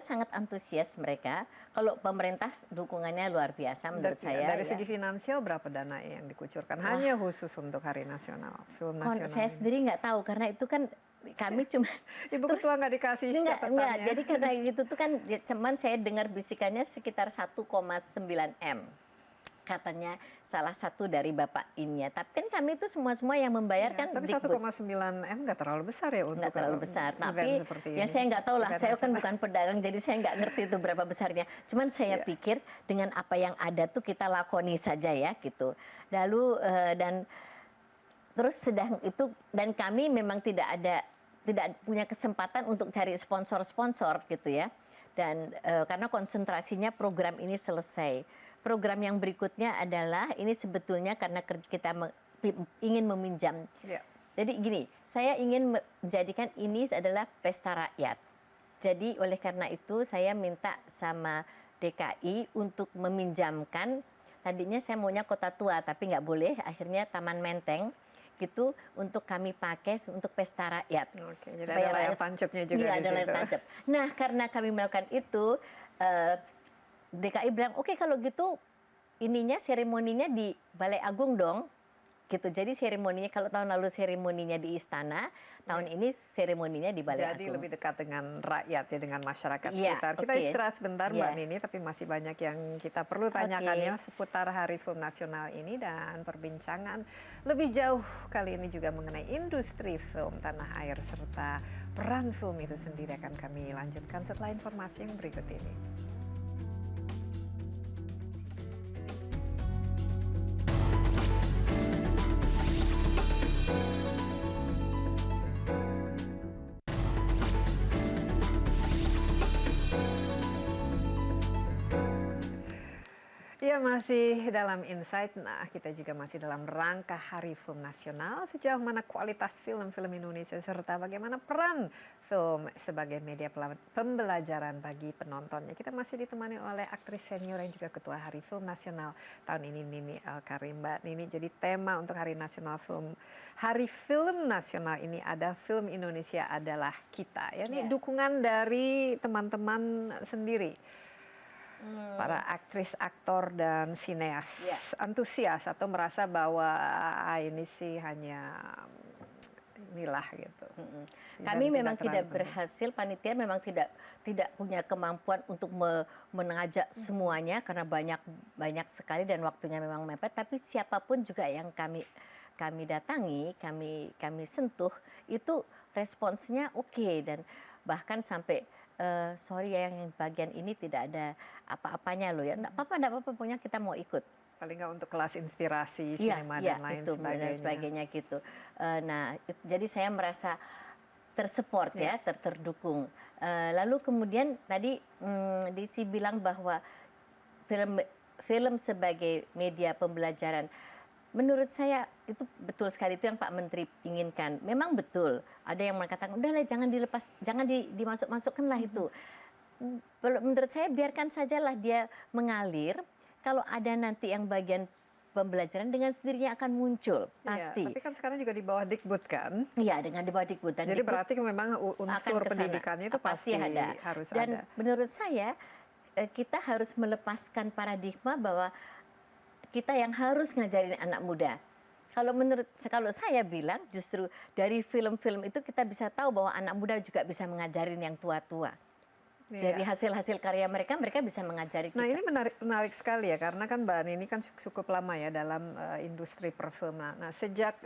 sangat antusias mereka. Kalau pemerintah dukungannya luar biasa menurut saya. Dari segi finansial berapa dana yang dikucurkan hanya khusus untuk Hari Nasional Film Nasional? Saya sendiri nggak tahu karena itu kan kami cuma Ibu Ketua nggak dikasih enggak. Jadi karena itu tuh kan cuman saya dengar bisikannya sekitar 1,9 M. Katanya salah satu dari Bapak Innya. Tapi kan kami itu semua yang membayarkan. Tapi 1,9 M nggak terlalu besar ya untuk nggak terlalu besar. Tapi ya saya nggak tahu lah. Saya kan bukan pedagang, jadi saya nggak ngerti itu berapa besarnya. Cuman saya pikir dengan apa yang ada tuh kita lakoni saja ya gitu. Lalu dan terus sedang itu, dan kami memang tidak punya kesempatan untuk cari sponsor gitu ya. Dan karena konsentrasinya program ini selesai. Program yang berikutnya adalah ini sebetulnya karena kita ingin meminjam. Jadi gini, saya ingin menjadikan ini adalah pesta rakyat. Jadi oleh karena itu saya minta sama DKI untuk meminjamkan. Tadinya saya maunya Kota Tua tapi nggak boleh, akhirnya Taman Menteng gitu untuk kami pakai untuk pesta rakyat. Jadi ada layar tancapnya juga di ada situ. layar tancap. Nah, karena kami melakukan itu, DKI bilang, oke kalau gitu seremoninya di Balai Agung dong. Gitu. Jadi seremoninya, kalau tahun lalu seremoninya di Istana, tahun ini seremoninya di Balai Agung. Jadi lebih dekat dengan rakyat ya, dengan masyarakat sekitar. Kita istirahat sebentar Mbak Nini, tapi masih banyak yang kita perlu tanyakan ya seputar Hari Film Nasional ini, dan perbincangan lebih jauh kali ini juga mengenai industri film tanah air serta peran film itu sendiri akan kami lanjutkan setelah informasi yang berikut ini. Ya, masih dalam Insight. Nah, kita juga masih dalam rangka Hari Film Nasional. Sejauh mana kualitas film-film Indonesia serta bagaimana peran film sebagai media pembelajaran bagi penontonnya. Kita masih ditemani oleh aktris senior yang juga Ketua Hari Film Nasional tahun ini, Nini Elkarim. Mbak Nini, jadi tema untuk Hari Film Nasional ini ada Film Indonesia Adalah Kita. Ya, ini dukungan dari teman-teman sendiri. Para aktris, aktor, dan sineas antusias atau merasa bahwa ini sih hanya inilah gitu. Kami memang tidak berhasil, panitia memang tidak punya kemampuan untuk mengajak semuanya karena banyak sekali dan waktunya memang mepet. Tapi siapapun juga yang kami datangi, kami sentuh, itu responsnya oke, dan bahkan sampai sorry ya yang bagian ini tidak ada apa-apanya loh ya. Enggak apa-apa, pokoknya kita mau ikut. Paling nggak untuk kelas inspirasi, sinema dan lain sebagainya gitu. Nah, jadi saya merasa tersupport ya, terdukung. Lalu kemudian tadi Desi bilang bahwa film sebagai media pembelajaran. Menurut saya itu betul sekali, itu yang Pak Menteri inginkan. Memang betul. Ada yang mengatakan, udahlah jangan dilepas, jangan dimasuk-masukkanlah itu. Menurut saya biarkan sajalah dia mengalir. Kalau ada nanti yang bagian pembelajaran dengan sendirinya akan muncul, Iya, pasti. tapi kan sekarang juga di bawah Dikbud kan? Iya, dengan di bawah Dikbud. Dan Jadi Dikbud berarti memang akan unsur ke sana. pendidikannya itu pasti ada. harus Dan ada. menurut saya kita harus melepaskan paradigma bahwa kita yang harus ngajarin anak muda. Kalau saya bilang justru dari film-film itu kita bisa tahu bahwa anak muda juga bisa mengajarin yang tua-tua. Iya. Dari hasil-hasil karya mereka bisa mengajari kita. Nah ini menarik sekali ya, karena kan Mbak Nini kan cukup lama ya dalam industri perfilman. Nah sejak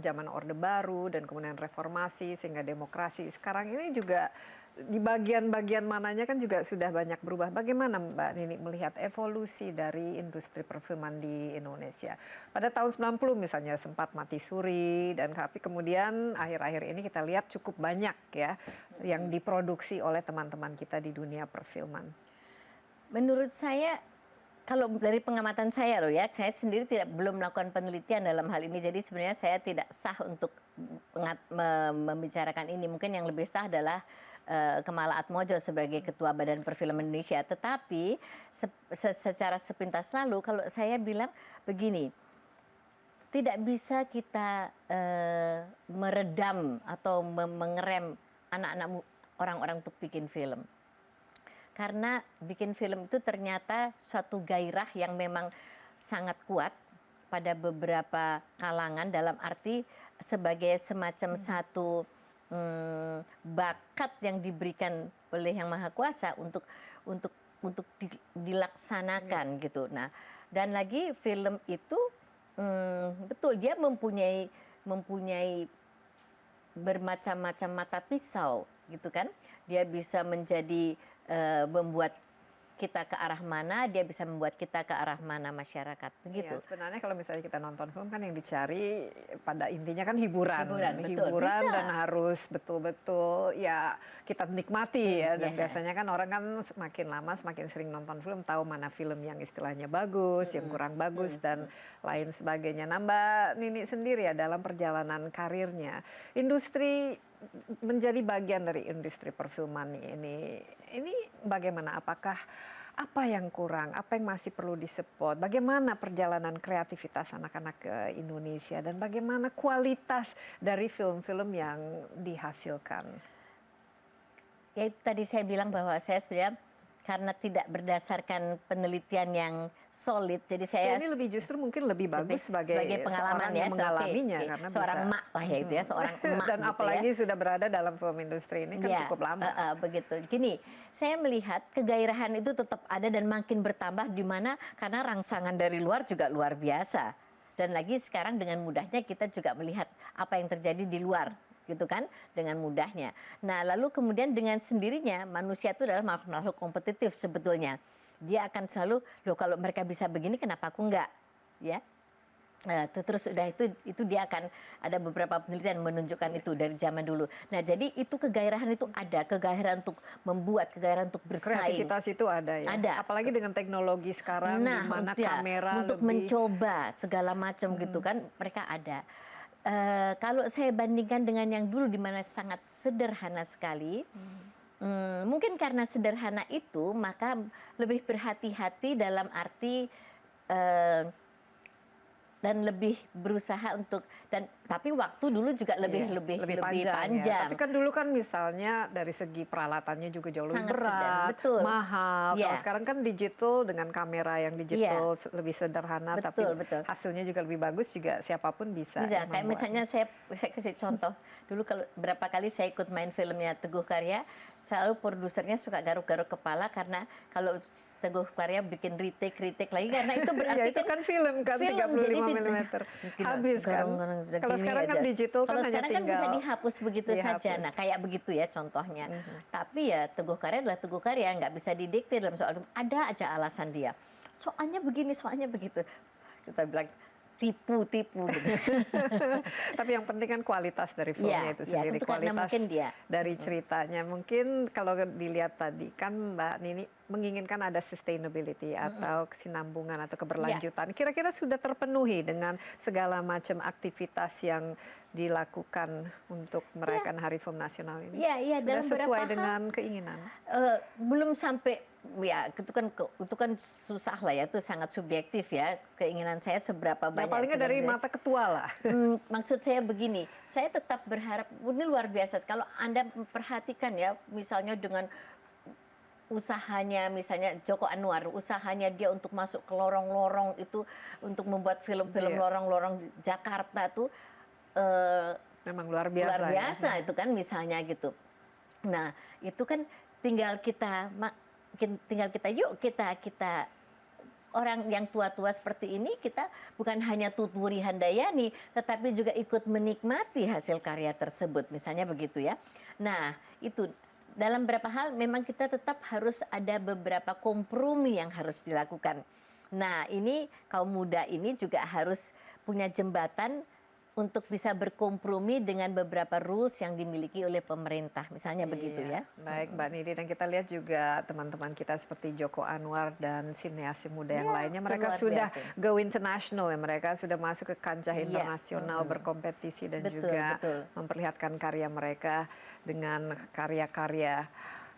zaman Orde Baru dan kemudian reformasi sehingga demokrasi, sekarang ini juga di bagian-bagian mananya kan juga sudah banyak berubah. Bagaimana Mbak Nini melihat evolusi dari industri perfilman di Indonesia? Pada tahun 90 misalnya sempat mati suri, dan tapi kemudian akhir-akhir ini kita lihat cukup banyak ya yang diproduksi oleh teman-teman kita di dunia perfilman. Menurut saya, kalau dari pengamatan saya loh ya, saya sendiri belum melakukan penelitian dalam hal ini, jadi sebenarnya saya tidak sah untuk membicarakan ini. Mungkin yang lebih sah adalah Kemala Atmojo sebagai Ketua Badan Perfilman Indonesia. Tetapi secara sepintas lalu, kalau saya bilang begini, tidak bisa kita meredam atau mengerem anak-anak orang-orang untuk bikin film. Karena bikin film itu ternyata suatu gairah yang memang sangat kuat pada beberapa kalangan, dalam arti sebagai semacam satu bakat yang diberikan oleh Yang Maha Kuasa untuk dilaksanakan gitu. Nah, dan lagi film itu betul dia mempunyai bermacam-macam mata pisau gitu kan. Dia bisa menjadi membuat kita ke arah mana, dia bisa membuat kita ke arah mana masyarakat, begitu. Iya, sebenarnya kalau misalnya kita nonton film kan yang dicari pada intinya kan hiburan betul. Dan harus betul-betul ya kita nikmati ya. Dan biasanya kan orang kan semakin lama semakin sering nonton film tahu mana film yang istilahnya bagus, yang kurang bagus dan lain sebagainya. Nah, Mbak Nini sendiri ya dalam perjalanan karirnya, industri menjadi bagian dari industri perfilman ini bagaimana? Apakah apa yang kurang? Apa yang masih perlu disupport? Bagaimana perjalanan kreativitas anak-anak ke Indonesia dan bagaimana kualitas dari film-film yang dihasilkan? Ya itu tadi saya bilang bahwa saya sebenarnya karena tidak berdasarkan penelitian yang solid, jadi saya ini lebih justru mungkin lebih bagus sebagai pengalaman seorang yang mengalaminya karena seorang bisa, emak lah ya itu ya, seorang emak dan gitu apalagi ya. sudah berada dalam film industri ini kan cukup lama. Begitu. Gini, saya melihat kegairahan itu tetap ada dan makin bertambah di mana karena rangsangan dari luar juga luar biasa. Dan lagi sekarang dengan mudahnya kita juga melihat apa yang terjadi di luar gitu kan, dengan mudahnya. Nah, lalu kemudian dengan sendirinya manusia itu adalah makhluk kompetitif sebetulnya. Dia akan selalu, loh kalau mereka bisa begini kenapa aku enggak? Ya. Terus udah itu dia akan ada beberapa penelitian menunjukkan itu dari zaman dulu. Nah, jadi itu kegairahan itu ada, kegairahan untuk membuat, kegairahan untuk bersaing. Kreativitas itu ada ya. Ada. Apalagi dengan teknologi sekarang di mana kamera untuk lebih mencoba segala macam gitu kan, mereka ada. Kalau saya bandingkan dengan yang dulu di mana sangat sederhana sekali, mungkin karena sederhana itu maka lebih berhati-hati dalam arti dan lebih berusaha untuk tapi waktu dulu juga lebih panjang. Ya. Tapi kan dulu kan misalnya dari segi peralatannya juga jauh lebih berat, mahal. Kalau sekarang kan digital dengan kamera yang digital lebih sederhana, tapi hasilnya juga lebih bagus, juga siapapun bisa. Bisa. Kayak misalnya saya kasih contoh. Dulu kalau berapa kali saya ikut main filmnya Teguh Karya, selalu produsernya suka garuk-garuk kepala karena kalau Teguh Karya bikin retake lagi karena itu berarti ya, itu kan film kan 35 mm. Habis kan. Kalau sekarang kan digital kan hanya tinggal. Sekarang kan bisa dihapus begitu saja. Nah, kayak begitu ya contohnya. Tapi ya Teguh Karya adalah Teguh Karya, nggak bisa didikte dalam soal itu. Ada aja alasan dia. Soalnya begini, soalnya begitu. Kita bilang tipu gitu. Tapi yang penting kan kualitas dari filmnya itu sendiri, kualitas dari ceritanya. Mungkin kalau dilihat tadi kan Mbak Nini menginginkan ada sustainability atau kesinambungan atau keberlanjutan. Kira-kira sudah terpenuhi dengan segala macam aktivitas yang dilakukan untuk merayakan Hari Film Nasional ini? Iya, sudah sesuai dengan keinginan? Belum sampai ya itu kan susah lah ya, itu sangat subjektif ya, keinginan saya seberapa Ya banyak. paling nggak dari sebenarnya. mata ketua lah. Maksud saya begini, saya tetap berharap, ini luar biasa. Kalau Anda perhatikan ya, misalnya dengan usahanya, misalnya Joko Anwar, usahanya dia untuk masuk ke lorong-lorong itu, untuk membuat film-film lorong-lorong Jakarta tuh memang luar biasa. Luar biasa itu kan misalnya gitu. Nah itu kan tinggal kita yuk kita orang yang tua-tua seperti ini, kita bukan hanya tuturi handayani, tetapi juga ikut menikmati hasil karya tersebut, misalnya begitu ya. Nah itu dalam beberapa hal memang kita tetap harus ada beberapa kompromi yang harus dilakukan. Nah ini kaum muda ini juga harus punya jembatan untuk bisa berkompromi dengan beberapa rules yang dimiliki oleh pemerintah, misalnya begitu ya. Baik Mbak Nidi, dan kita lihat juga teman-teman kita seperti Joko Anwar dan sineas muda yang lainnya, mereka sudah go international ya, mereka sudah masuk ke kancah internasional, berkompetisi dan juga memperlihatkan karya mereka dengan karya-karya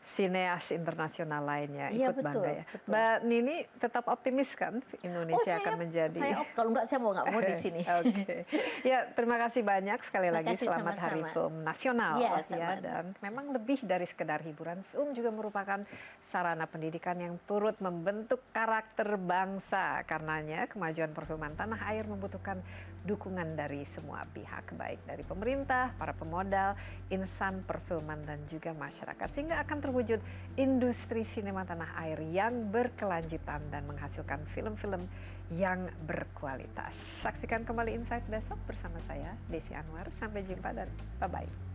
sineas internasional lainnya, ikut bangga ya. Mbak Nini tetap optimis kan Indonesia akan menjadi? Kalau enggak saya nggak mau di sini. Oke. Ya terima kasih banyak sekali lagi, selamat Hari Film Nasional ya, dan memang lebih dari sekedar hiburan, film juga merupakan sarana pendidikan yang turut membentuk karakter bangsa. Karenanya kemajuan perfilman tanah air membutuhkan dukungan dari semua pihak, baik dari pemerintah, para pemodal, insan perfilman dan juga masyarakat, sehingga akan terwujud industri sinema tanah air yang berkelanjutan dan menghasilkan film-film yang berkualitas. Saksikan kembali Insight besok bersama saya Desi Anwar. Sampai jumpa dan bye-bye.